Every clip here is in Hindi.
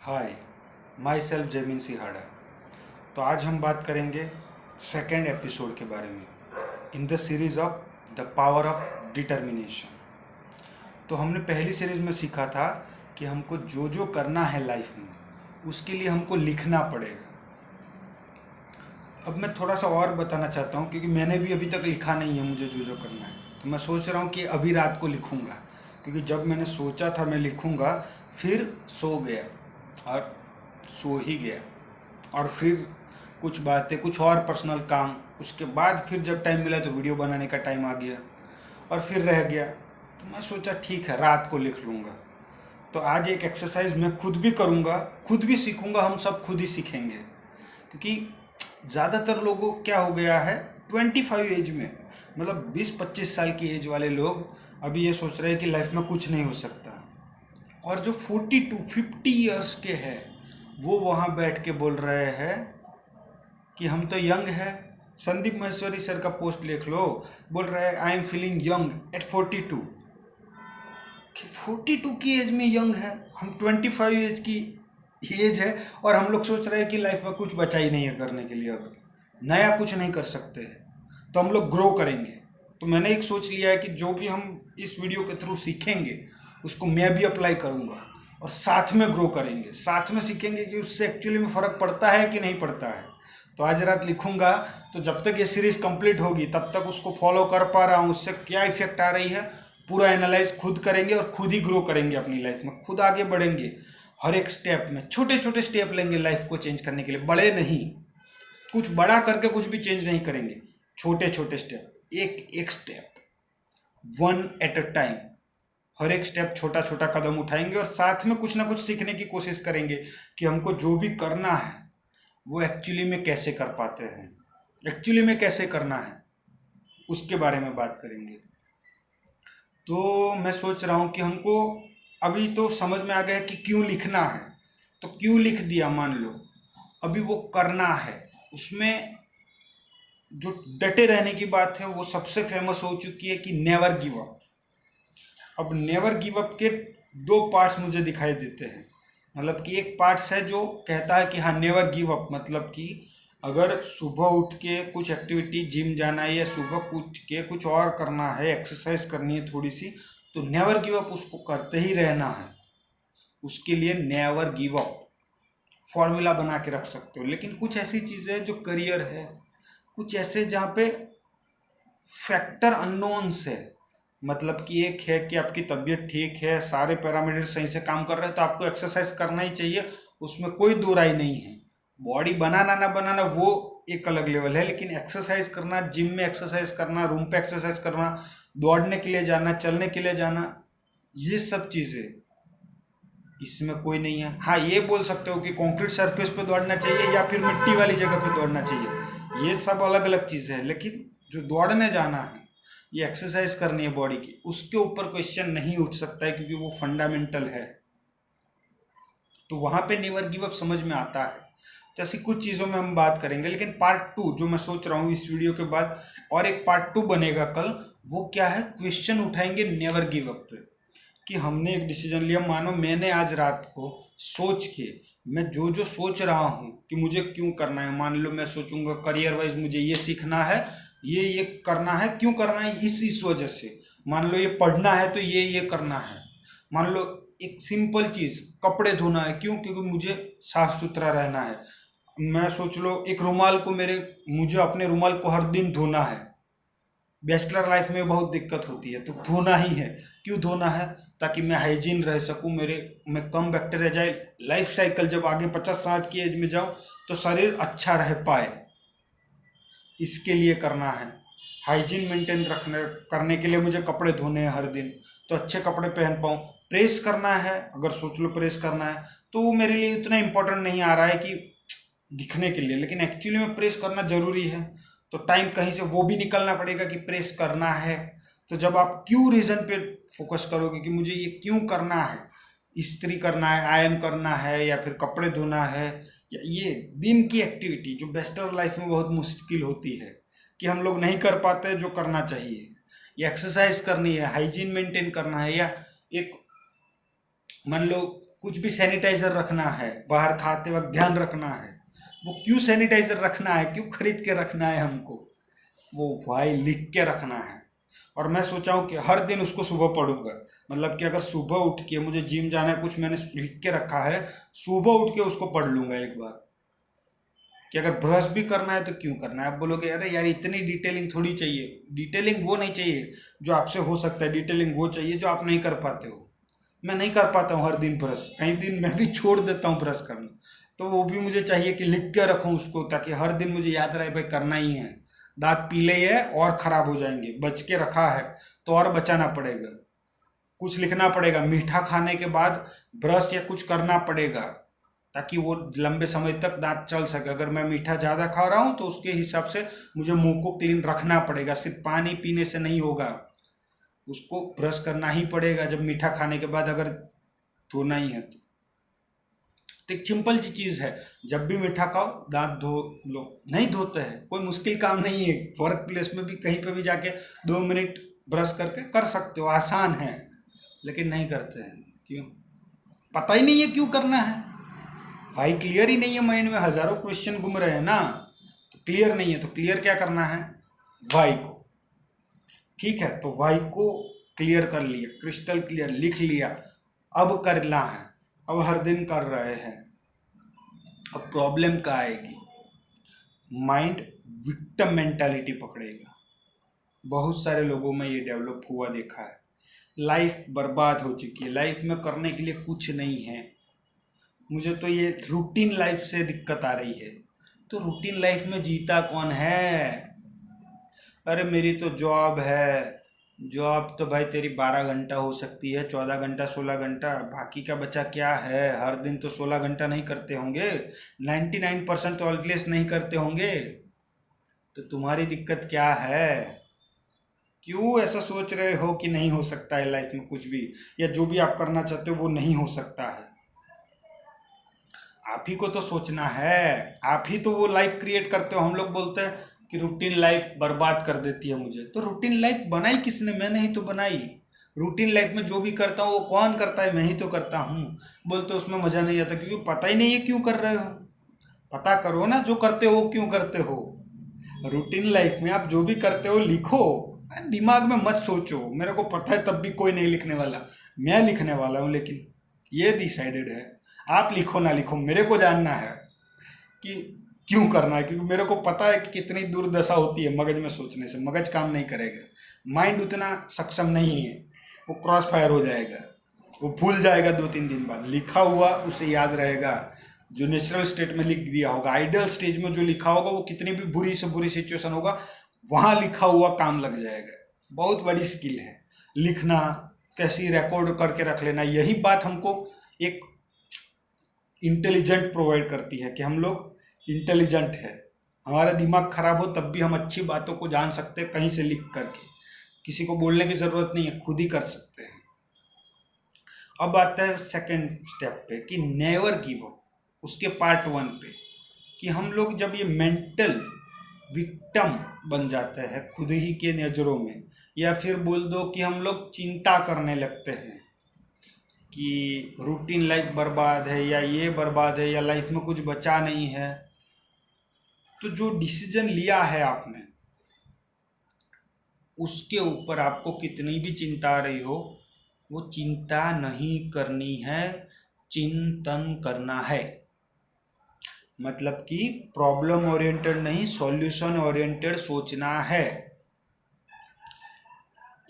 हाय, माई सेल्फ जमीन सिहाड़ा। तो आज हम बात करेंगे सेकेंड एपिसोड के बारे में in the series of the power of determination. तो हमने पहली सीरीज में सीखा था कि हमको जो जो करना है लाइफ में उसके लिए हमको लिखना पड़ेगा। अब मैं थोड़ा सा और बताना चाहता हूँ क्योंकि मैंने भी अभी तक लिखा नहीं है मुझे जो जो करना है। तो मैं सोच रहा हूँ कि अभी रात को लिखूँगा, क्योंकि जब मैंने सोचा था मैं लिखूँगा फिर सो गया और सो ही गया, और फिर कुछ बातें, कुछ और पर्सनल काम, उसके बाद फिर जब टाइम मिला तो वीडियो बनाने का टाइम आ गया और फिर रह गया। तो मैं सोचा ठीक है रात को लिख लूँगा। तो आज एक एक्सरसाइज मैं खुद भी करूँगा, खुद भी सीखूँगा, हम सब खुद ही सीखेंगे। क्योंकि ज़्यादातर लोगों को क्या हो गया है 25 एज में, मतलब 20-25 साल की एज वाले लोग अभी ये सोच रहे हैं कि लाइफ में कुछ नहीं हो सकता, और जो 40-50 ईयर्स के हैं वो वहाँ बैठ के बोल रहे हैं कि हम तो यंग है। संदीप महेश्वरी सर का पोस्ट देख लो, बोल रहे हैं I am feeling young eight 42। 42 की एज में यंग है, हम 25 एज की एज है और हम लोग सोच रहे हैं कि लाइफ में कुछ बचा ही नहीं है करने के लिए, अब नया कुछ नहीं कर सकते हैं। तो हम लोग ग्रो करेंगे। तो मैंने एक सोच लिया है कि जो भी हम इस वीडियो के थ्रू सीखेंगे उसको मैं भी अप्लाई करूँगा और साथ में ग्रो करेंगे, साथ में सीखेंगे कि उससे एक्चुअली में फ़र्क पड़ता है कि नहीं पड़ता है। तो आज रात लिखूँगा, तो जब तक ये सीरीज़ कंप्लीट होगी तब तक उसको फॉलो कर पा रहा हूँ, उससे क्या इफेक्ट आ रही है पूरा एनालाइज खुद करेंगे और खुद ही ग्रो करेंगे अपनी लाइफ में, खुद आगे बढ़ेंगे। हर एक स्टेप में छोटे छोटे स्टेप लेंगे लाइफ को चेंज करने के लिए, बड़े नहीं। कुछ बड़ा करके कुछ भी चेंज नहीं करेंगे, छोटे छोटे स्टेप, एक एक step, one at a time. हर एक स्टेप छोटा छोटा कदम उठाएंगे और साथ में कुछ ना कुछ सीखने की कोशिश करेंगे कि हमको जो भी करना है वो एक्चुअली में कैसे कर पाते हैं, एक्चुअली में कैसे करना है उसके बारे में बात करेंगे। तो मैं सोच रहा हूँ कि हमको अभी तो समझ में आ गया कि क्यों लिखना है, तो क्यों लिख दिया मान लो, अभी वो करना है। उसमें जो डटे रहने की बात है वो सबसे फेमस हो चुकी है कि नेवर गिव अप। अब नेवर गिव अप के दो पार्ट्स मुझे दिखाई देते हैं। मतलब कि एक पार्ट्स है जो कहता है कि हाँ नेवर गिव अप, मतलब कि अगर सुबह उठ के कुछ एक्टिविटी, जिम जाना है या सुबह उठ के कुछ और करना है, एक्सरसाइज करनी है थोड़ी सी, तो नेवर गिव अप उसको करते ही रहना है। उसके लिए नेवर गिव अप फॉर्मूला बना के रख सकते हो। लेकिन कुछ ऐसी चीज़ें हैं जो करियर है, कुछ ऐसे जहाँ पे फैक्टर अननोन्स है। मतलब कि एक है कि आपकी तबीयत ठीक है, सारे पैरामीटर सही से काम कर रहे हैं तो आपको एक्सरसाइज करना ही चाहिए, उसमें कोई दो राय नहीं है। बॉडी बनाना ना बनाना वो एक अलग लेवल है, लेकिन एक्सरसाइज करना, जिम में एक्सरसाइज करना, रूम पे एक्सरसाइज करना, दौड़ने के लिए जाना, चलने के लिए जाना, ये सब चीज़ें इसमें कोई नहीं है। हाँ, ये बोल सकते हो कि कंक्रीट सरफेस पे दौड़ना चाहिए या फिर मिट्टी वाली जगह पे दौड़ना चाहिए, ये सब अलग अलग चीज़ें हैं। लेकिन जो दौड़ने जाना है, ये एक्सरसाइज करनी है बॉडी की, उसके ऊपर क्वेश्चन नहीं उठ सकता है क्योंकि वो फंडामेंटल है। तो वहाँ पे नेवर गिव अप समझ में आता है। तो ऐसी कुछ चीज़ों में हम बात करेंगे। लेकिन पार्ट 2 जो मैं सोच रहा हूँ इस वीडियो के बाद, और एक पार्ट 2 बनेगा कल, वो क्या है, क्वेश्चन उठाएंगे नेवर गिव अप पे। कि हमने एक डिसीजन लिया, मानो मैंने आज रात को सोच के, मैं जो जो सोच रहा हूँ कि मुझे क्यों करना है, मान लो मैं सोचूंगा करियर वाइज मुझे ये सीखना है, ये करना है, क्यों करना है, इस वजह से। मान लो ये पढ़ना है तो ये करना है। मान लो एक सिंपल चीज़, कपड़े धोना है, क्यों, क्योंकि मुझे साफ सुथरा रहना है। मैं सोच लो एक रुमाल को मुझे अपने रुमाल को हर दिन धोना है। बैचलर लाइफ में बहुत दिक्कत होती है तो धोना ही है। क्यों धोना है, ताकि मैं हाइजीन रह सकूं, मैं कम बैक्टीरिया जाए, लाइफ साइकिल जब आगे 50-60 की एज में जाऊं तो शरीर अच्छा रह पाए, इसके लिए करना है। हाइजीन मेंटेन करने के लिए मुझे कपड़े धोने हैं हर दिन, तो अच्छे कपड़े पहन पाऊँ। प्रेस करना है, अगर सोच लो प्रेस करना है, तो वो मेरे लिए इतना इम्पोर्टेंट नहीं आ रहा है कि दिखने के लिए, लेकिन एक्चुअली में प्रेस करना ज़रूरी है। तो टाइम कहीं से वो भी निकलना पड़ेगा कि प्रेस करना है। तो जब आप क्यों रीज़न पे फोकस करोगे कि मुझे ये क्यों करना है, इस्त्री करना है, आयरन करना है, या फिर कपड़े धोना है, या ये दिन की एक्टिविटी जो बैचलर लाइफ में बहुत मुश्किल होती है कि हम लोग नहीं कर पाते जो करना चाहिए, या एक्सरसाइज करनी है, हाइजीन मेंटेन करना है, या एक मान लो कुछ भी सैनिटाइजर रखना है, बाहर खाते वक्त ध्यान रखना है। वो क्यों सैनिटाइजर रखना है, क्यों खरीद के रखना है हमको, वो भाई लिख के रखना है। और मैं सोचा हूँ कि हर दिन उसको सुबह पढ़ूंगा। मतलब कि अगर सुबह उठ के मुझे जिम जाना है, कुछ मैंने लिख के रखा है, सुबह उठ के उसको पढ़ लूंगा एक बार। कि अगर ब्रश भी करना है तो क्यों करना है। आप बोलोगे अरे यार इतनी डिटेलिंग थोड़ी चाहिए। डिटेलिंग वो नहीं चाहिए जो आपसे हो सकता है, डिटेलिंग वो चाहिए जो आप नहीं कर पाते हो। मैं नहीं कर पाता हूँ हर दिन ब्रश, कई दिन मैं भी छोड़ देता हूँ ब्रश करना। तो वो भी मुझे चाहिए कि लिख के रखूँ उसको, ताकि हर दिन मुझे याद रहे भाई करना ही है। दांत पीले है और खराब हो जाएंगे, बच के रखा है तो और बचाना पड़ेगा। कुछ लिखना पड़ेगा, मीठा खाने के बाद ब्रश या कुछ करना पड़ेगा, ताकि वो लंबे समय तक दांत चल सके। अगर मैं मीठा ज़्यादा खा रहा हूँ तो उसके हिसाब से मुझे मुंह को क्लीन रखना पड़ेगा, सिर्फ पानी पीने से नहीं होगा। उसको ब्रश करना ही पड़ेगा जब मीठा खाने के बाद अगर धोना ही है तो एक सिंपल सी चीज़ है, जब भी मीठा खाओ दांत धो लो। नहीं धोते हैं, कोई मुश्किल काम नहीं है। वर्क प्लेस में भी कहीं पे भी जाके 2 मिनट ब्रश करके कर सकते हो, आसान है। लेकिन नहीं करते हैं, क्यों? पता ही नहीं है क्यों करना है भाई। क्लियर ही नहीं है माइंड में, हजारों क्वेश्चन घूम रहे हैं ना, तो क्लियर नहीं है। तो क्लियर क्या करना है, वाई को। ठीक है, तो वाई को क्लियर कर लिया, क्रिस्टल क्लियर लिख लिया। अब करना है, अब हर दिन कर रहे हैं। अब प्रॉब्लम क्या आएगी, माइंड विक्टिम मेंटालिटी पकड़ेगा। बहुत सारे लोगों में ये डेवलप हुआ देखा है। लाइफ बर्बाद हो चुकी है, लाइफ में करने के लिए कुछ नहीं है। मुझे तो ये रूटीन लाइफ से दिक्कत आ रही है। तो रूटीन लाइफ में जीता कौन है? अरे मेरी तो जॉब है, जॉब तो भाई तेरी 12 घंटा हो सकती है, 14 घंटा 16 घंटा, बाकी का बचा क्या है? हर दिन तो 16 घंटा नहीं करते होंगे, 99% तो ऑलवेज नहीं करते होंगे। तो तुम्हारी दिक्कत क्या है? क्यों ऐसा सोच रहे हो कि नहीं हो सकता है लाइफ में कुछ भी, या जो भी आप करना चाहते हो वो नहीं हो सकता है? आप ही को तो सोचना है, आप ही तो वो लाइफ क्रिएट करते हो। हम लोग बोलते हैं कि रूटीन लाइफ बर्बाद कर देती है मुझे। तो रूटीन लाइफ बनाई किसने? मैंने ही तो बनाई। रूटीन लाइफ में जो भी करता हूँ वो कौन करता है? मैं ही तो करता हूँ। बोलते उसमें मज़ा नहीं आता क्योंकि पता ही नहीं है क्यों कर रहे हो। पता करो ना, जो करते हो वो क्यों करते हो। रूटीन लाइफ में आप जो भी करते हो लिखो, दिमाग में मत सोचो मेरे को पता है तब भी कोई नहीं लिखने वाला। मैं लिखने वाला हूँ, लेकिन ये डिसाइडेड है। आप लिखो ना लिखो, मेरे को जानना है कि क्यों करना है, क्योंकि मेरे को पता है कि कितनी दुर्दशा होती है मगज में सोचने से। मगज काम नहीं करेगा, माइंड उतना सक्षम नहीं है, वो क्रॉस फायर हो जाएगा, वो भूल जाएगा 2-3 दिन बाद। लिखा हुआ उसे याद रहेगा, जो नेचुरल स्टेट में लिख दिया होगा। आइडियल स्टेज में जो लिखा होगा वो कितनी भी बुरी से बुरी सिचुएशन होगा, वहाँ लिखा हुआ काम लग जाएगा। बहुत बड़ी स्किल है लिखना, कैसी रिकॉर्ड करके रख लेना। यही बात हमको एक इंटेलिजेंट प्रोवाइड करती है कि हम लोग इंटेलिजेंट है। हमारा दिमाग खराब हो तब भी हम अच्छी बातों को जान सकते हैं कहीं से लिख करके। किसी को बोलने की ज़रूरत नहीं है, खुद ही कर सकते हैं। अब आता है सेकंड स्टेप पे कि नेवर गिव अप, उसके पार्ट 1 पे, कि हम लोग जब ये मेंटल विक्टिम बन जाते हैं खुद ही के नज़रों में, या फिर बोल दो कि हम लोग चिंता करने लगते हैं कि रूटीन लाइफ बर्बाद है, या ये बर्बाद है, या लाइफ में कुछ बचा नहीं है, तो जो डिसीजन लिया है आपने उसके ऊपर आपको कितनी भी चिंता आ रही हो, वो चिंता नहीं करनी है, चिंतन करना है। मतलब कि प्रॉब्लम ओरिएंटेड नहीं, सॉल्यूशन ओरिएंटेड सोचना है।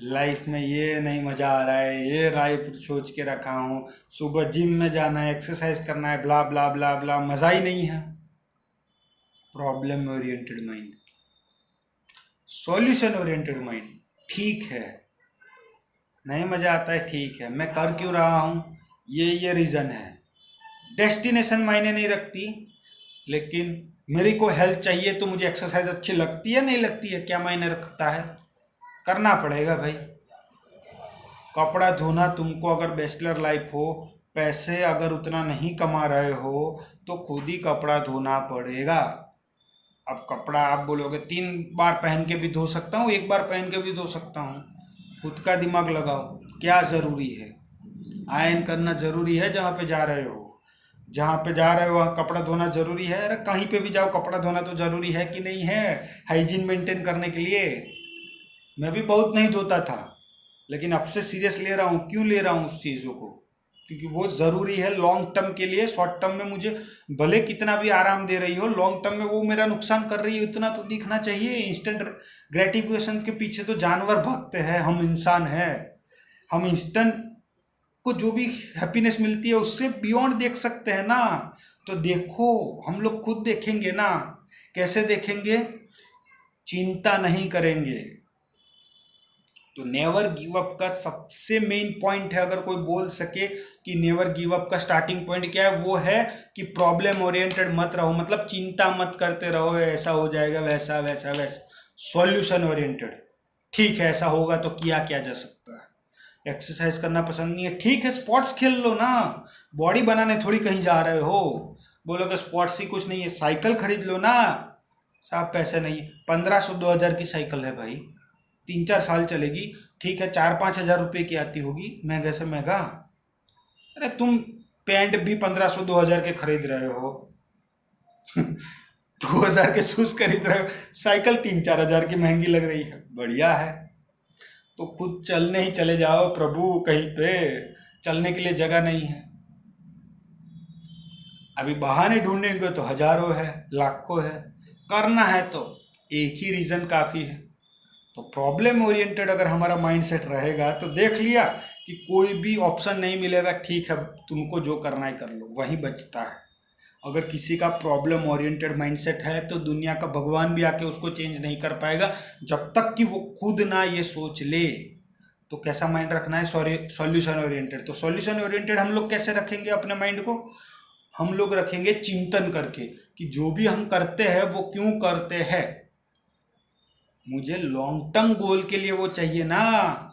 लाइफ में ये नहीं मज़ा आ रहा है, ये लाइफ सोच के रखा हूँ, सुबह जिम में जाना है, एक्सरसाइज करना है, ब्ला ब्ला ब्ला ब्ला, मज़ा ही नहीं है। Problem oriented mind, solution oriented mind. ठीक है, नहीं मज़ा आता है, ठीक है, मैं कर क्यों रहा हूँ, ये रीज़न है। डेस्टिनेशन मायने नहीं रखती, लेकिन मेरी को हेल्थ चाहिए तो मुझे एक्सरसाइज अच्छी लगती है नहीं लगती है, क्या मायने रखता है? करना पड़ेगा भाई। कपड़ा धोना तुमको, अगर बैचलर लाइफ हो, पैसे अगर उतना नहीं कमा रहे हो तो खुद ही कपड़ा धोना पड़ेगा। अब कपड़ा आप बोलोगे 3 बार पहन के भी धो सकता हूँ, 1 बार पहन के भी धो सकता हूँ। खुद का दिमाग लगाओ, क्या ज़रूरी है। आयरन करना ज़रूरी है जहाँ पे जा रहे हो, जहाँ पे जा रहे हो वहाँ कपड़ा धोना ज़रूरी है। अरे कहीं पे भी जाओ कपड़ा धोना तो ज़रूरी है कि नहीं है, हाइजीन मेंटेन करने के लिए। मैं भी बहुत नहीं धोता था, लेकिन अब से सीरियस ले रहा हूँ। क्यों ले रहा हूँ उस चीज़ों को? क्योंकि वो ज़रूरी है लॉन्ग टर्म के लिए। शॉर्ट टर्म में मुझे भले कितना भी आराम दे रही हो, लॉन्ग टर्म में वो मेरा नुकसान कर रही है, इतना तो दिखना चाहिए। इंस्टेंट ग्रेटिफिकेशन के पीछे तो जानवर भागते हैं, हम इंसान हैं। हम इंस्टेंट को जो भी हैप्पीनेस मिलती है उससे बियॉन्ड देख सकते हैं ना। तो देखो, हम लोग खुद देखेंगे ना। कैसे देखेंगे? चिंता नहीं करेंगे। तो नेवर गिव अप का सबसे मेन पॉइंट है, अगर कोई बोल सके कि नेवर गिव अप का स्टार्टिंग पॉइंट क्या है, वो है कि प्रॉब्लम ओरिएंटेड मत रहो। मतलब चिंता मत करते रहो ऐसा हो जाएगा, वैसा वैसा वैसा। सॉल्यूशन ओरिएंटेड, ठीक है ऐसा होगा तो किया क्या जा सकता है। एक्सरसाइज करना पसंद नहीं है, ठीक है स्पोर्ट्स खेल लो ना। बॉडी बनाने थोड़ी कहीं जा रहे हो। बोलोगे स्पोर्ट्स ही कुछ नहीं है, साइकिल खरीद लो ना। साहब पैसे नहीं है, 1500-2000 की साइकिल है भाई, 3-4 साल चलेगी। ठीक है 4-5 हज़ार रुपये की आती होगी, महंगे से महंगा। अरे तुम पैंट भी 1500-2000 के खरीद रहे हो 2000 के शूज खरीद रहे हो, साइकिल 3-4 हज़ार की महंगी लग रही है। बढ़िया है, तो खुद चलने ही चले जाओ प्रभु। कहीं पे चलने के लिए जगह नहीं है। अभी बहाने ढूंढेंगे तो हजारों है, लाखों है। करना है तो एक ही रीज़न काफ़ी है। तो प्रॉब्लम ओरिएंटेड अगर हमारा माइंडसेट रहेगा तो देख लिया कि कोई भी ऑप्शन नहीं मिलेगा, ठीक है तुमको जो करना है कर लो, वही बचता है। अगर किसी का प्रॉब्लम ओरिएंटेड माइंडसेट है तो दुनिया का भगवान भी आके उसको चेंज नहीं कर पाएगा, जब तक कि वो खुद ना ये सोच ले। तो कैसा माइंड रखना है? Solution oriented. तो सॉल्यूशन ओरिएंटेड हम लोग कैसे रखेंगे अपने माइंड को? हम लोग रखेंगे चिंतन करके कि जो भी हम करते हैं वो क्यों करते हैं। मुझे लॉन्ग टर्म गोल के लिए वो चाहिए ना।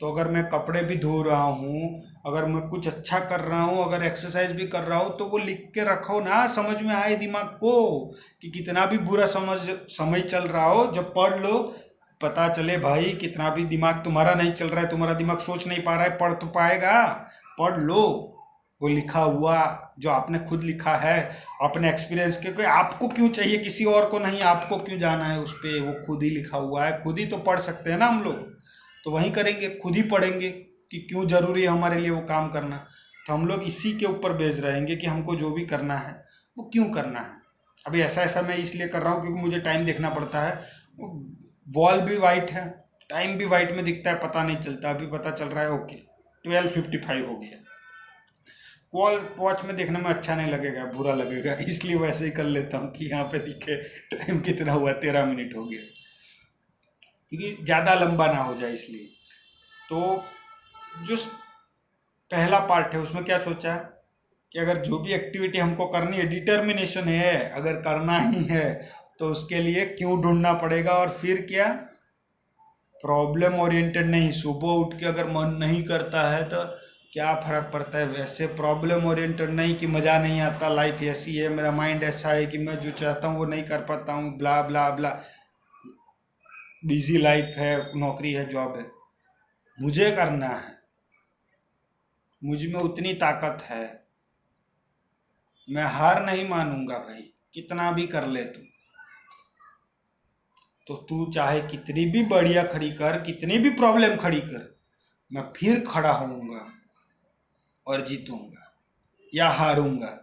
तो अगर मैं कपड़े भी धो रहा हूँ, अगर मैं कुछ अच्छा कर रहा हूँ, अगर एक्सरसाइज भी कर रहा हूँ, तो वो लिख के रखो ना, समझ में आए दिमाग को। कि कितना भी बुरा समय चल रहा हो, जब पढ़ लो पता चले भाई कितना भी दिमाग तुम्हारा नहीं चल रहा है, तुम्हारा दिमाग सोच नहीं पा रहा है, पढ़ तो पाएगा। पढ़ लो वो लिखा हुआ जो आपने खुद लिखा है अपने एक्सपीरियंस के। कोई आपको क्यों चाहिए, किसी और को नहीं, आपको क्यों जाना है उस पर? वो खुद ही लिखा हुआ है, खुद ही तो पढ़ सकते हैं ना हम लोग। तो वहीं करेंगे, खुद ही पढ़ेंगे कि क्यों ज़रूरी है हमारे लिए वो काम करना। तो हम लोग इसी के ऊपर बेस रहेंगे कि हमको जो भी करना है वो क्यों करना है। अभी ऐसा ऐसा मैं इसलिए कर रहा हूँ क्योंकि मुझे टाइम देखना पड़ता है। वॉल भी वाइट है, टाइम भी वाइट में दिखता है, पता नहीं चलता। अभी पता चल रहा है ओके 12:55 हो गया। वॉच में देखने में अच्छा नहीं लगेगा, बुरा लगेगा, इसलिए वैसे ही कर लेता हूँ कि यहाँ पे दिखे टाइम कितना हुआ, 13 मिनट हो गया, क्योंकि ज़्यादा लंबा ना हो जाए इसलिए। तो जो पहला पार्ट है उसमें क्या सोचा कि अगर जो भी एक्टिविटी हमको करनी है, डिटर्मिनेशन है, अगर करना ही है तो उसके लिए क्यों ढूंढना पड़ेगा। और फिर क्या, प्रॉब्लम ओरिएंटेड नहीं। सुबह उठ के अगर मन नहीं करता है तो क्या फ़र्क पड़ता है। वैसे प्रॉब्लम ओरिएंटेड नहीं कि मज़ा नहीं आता, लाइफ ऐसी है, मेरा माइंड ऐसा है कि मैं जो चाहता हूँ वो नहीं कर पाता हूँ, ब्ला ब्ला ब्ला। बिजी लाइफ है, नौकरी है, जॉब है, मुझे करना है, मुझ में उतनी ताकत है, मैं हार नहीं मानूंगा भाई, कितना भी कर ले तू। तो तू चाहे कितनी भी बढ़िया खड़ी कर, कितनी भी प्रॉब्लम खड़ी कर, मैं फिर खड़ा होऊंगा और जीतूंगा या हारूंगा,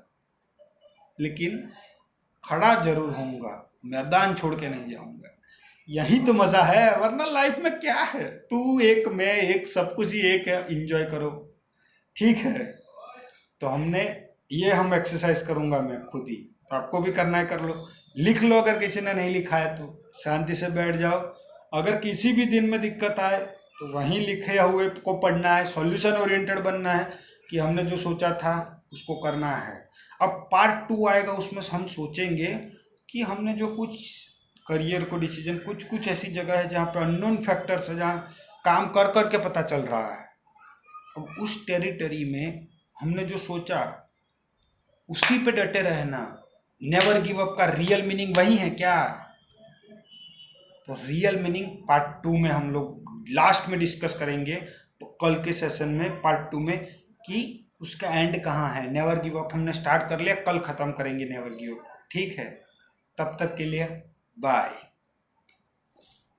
लेकिन खड़ा जरूर होऊंगा, मैदान छोड़ के नहीं जाऊंगा। यही तो मज़ा है, वरना लाइफ में क्या है, तू एक मैं एक, सब कुछ ही एक है, इंजॉय करो। ठीक है, तो हमने ये, हम एक्सरसाइज करूंगा मैं खुद ही, तो आपको भी करना है कर लो। लिख लो, अगर किसी ने नहीं लिखा है तो शांति से बैठ जाओ। अगर किसी भी दिन में दिक्कत आए तो वहीं लिखे हुए को पढ़ना है, सॉल्यूशन ओरिएंटेड बनना है कि हमने जो सोचा था उसको करना है। अब पार्ट 2 आएगा, उसमें हम सोचेंगे कि हमने जो कुछ करियर को डिसीजन, कुछ कुछ ऐसी जगह है जहाँ पे अननोन फैक्टर्स है, जहाँ काम कर कर के पता चल रहा है। अब उस टेरिटरी में हमने जो सोचा उसी पे डटे रहना। नेवर गिव अप का रियल मीनिंग वही है क्या? तो रियल मीनिंग पार्ट 2 में हम लोग लास्ट में डिस्कस करेंगे। तो कल के सेशन में पार्ट 2 में कि उसका एंड कहाँ है। नेवर गिव अप हमने स्टार्ट कर लिया, कल ख़त्म करेंगे नेवर गिव अप। ठीक है, तब तक के लिए बाय।